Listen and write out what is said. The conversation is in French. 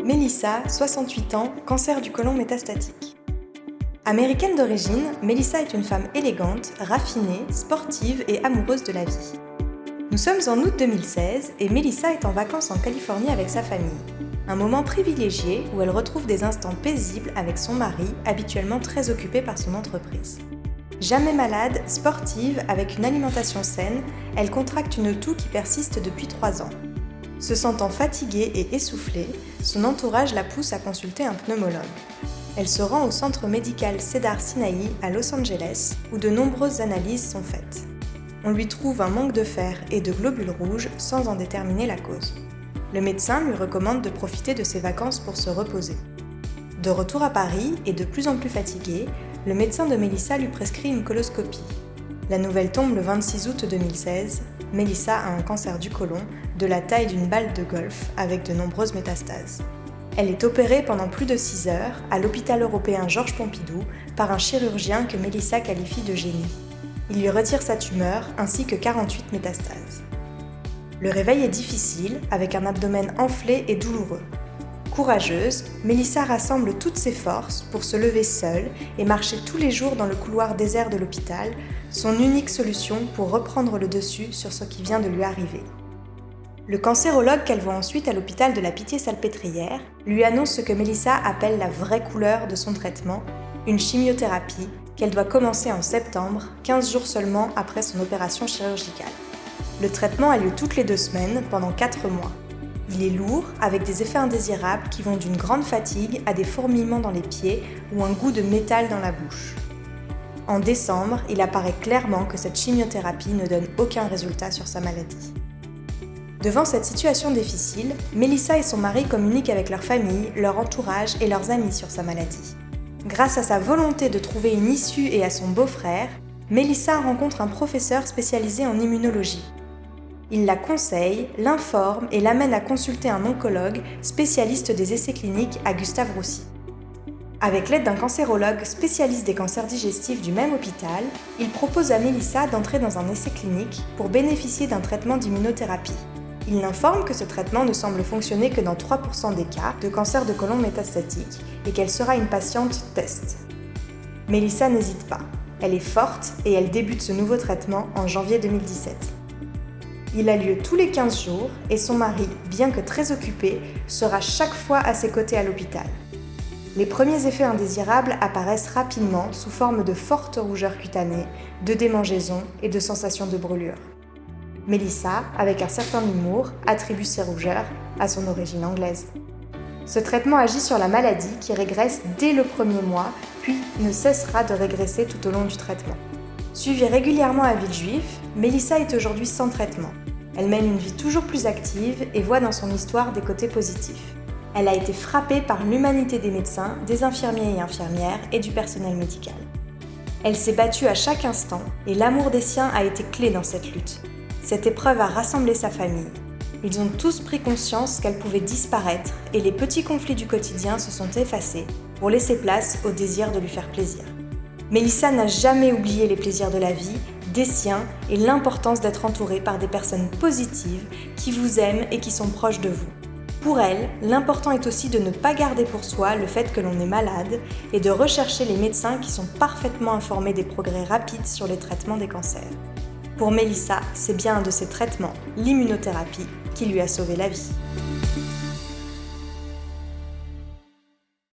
Mélissa, 68 ans, cancer du côlon métastatique. Américaine d'origine, Mélissa est une femme élégante, raffinée, sportive et amoureuse de la vie. Nous sommes en août 2016 et Mélissa est en vacances en Californie avec sa famille. Un moment privilégié où elle retrouve des instants paisibles avec son mari, habituellement très occupé par son entreprise. Jamais malade, sportive, avec une alimentation saine, elle contracte une toux qui persiste depuis 3 ans. Se sentant fatiguée et essoufflée, son entourage la pousse à consulter un pneumologue. Elle se rend au centre médical Cedars-Sinaï à Los Angeles, où de nombreuses analyses sont faites. On lui trouve un manque de fer et de globules rouges sans en déterminer la cause. Le médecin lui recommande de profiter de ses vacances pour se reposer. De retour à Paris et de plus en plus fatiguée, le médecin de Mélissa lui prescrit une coloscopie. La nouvelle tombe le 26 août 2016. Mélissa a un cancer du côlon de la taille d'une balle de golf avec de nombreuses métastases. Elle est opérée pendant plus de 6 heures à l'hôpital européen Georges Pompidou par un chirurgien que Mélissa qualifie de génie. Il lui retire sa tumeur ainsi que 48 métastases. Le réveil est difficile avec un abdomen enflé et douloureux. Courageuse, Mélissa rassemble toutes ses forces pour se lever seule et marcher tous les jours dans le couloir désert de l'hôpital, son unique solution pour reprendre le dessus sur ce qui vient de lui arriver. Le cancérologue qu'elle voit ensuite à l'hôpital de la Pitié-Salpêtrière lui annonce ce que Mélissa appelle la vraie couleur de son traitement, une chimiothérapie qu'elle doit commencer en septembre, 15 jours seulement après son opération chirurgicale. Le traitement a lieu toutes les 2 semaines pendant 4 mois. Il est lourd, avec des effets indésirables qui vont d'une grande fatigue à des fourmillements dans les pieds ou un goût de métal dans la bouche. En décembre, il apparaît clairement que cette chimiothérapie ne donne aucun résultat sur sa maladie. Devant cette situation difficile, Mélissa et son mari communiquent avec leur famille, leur entourage et leurs amis sur sa maladie. Grâce à sa volonté de trouver une issue et à son beau-frère, Mélissa rencontre un professeur spécialisé en immunologie. Il la conseille, l'informe et l'amène à consulter un oncologue spécialiste des essais cliniques à Gustave-Roussy. Avec l'aide d'un cancérologue spécialiste des cancers digestifs du même hôpital, il propose à Mélissa d'entrer dans un essai clinique pour bénéficier d'un traitement d'immunothérapie. Il l'informe que ce traitement ne semble fonctionner que dans 3% des cas de cancer de côlon métastatique et qu'elle sera une patiente test. Mélissa n'hésite pas. Elle est forte et elle débute ce nouveau traitement en janvier 2017. Il a lieu tous les 15 jours et son mari, bien que très occupé, sera chaque fois à ses côtés à l'hôpital. Les premiers effets indésirables apparaissent rapidement sous forme de fortes rougeurs cutanées, de démangeaisons et de sensations de brûlure. Mélissa, avec un certain humour, attribue ces rougeurs à son origine anglaise. Ce traitement agit sur la maladie qui régresse dès le 1er mois, puis ne cessera de régresser tout au long du traitement. Suivie régulièrement à Villejuif, Mélissa est aujourd'hui sans traitement. Elle mène une vie toujours plus active et voit dans son histoire des côtés positifs. Elle a été frappée par l'humanité des médecins, des infirmiers et infirmières et du personnel médical. Elle s'est battue à chaque instant et l'amour des siens a été clé dans cette lutte. Cette épreuve a rassemblé sa famille. Ils ont tous pris conscience qu'elle pouvait disparaître et les petits conflits du quotidien se sont effacés pour laisser place au désir de lui faire plaisir. Mélissa n'a jamais oublié les plaisirs de la vie, des siens et l'importance d'être entourée par des personnes positives qui vous aiment et qui sont proches de vous. Pour elle, l'important est aussi de ne pas garder pour soi le fait que l'on est malade et de rechercher les médecins qui sont parfaitement informés des progrès rapides sur les traitements des cancers. Pour Mélissa, c'est bien un de ces traitements, l'immunothérapie, qui lui a sauvé la vie.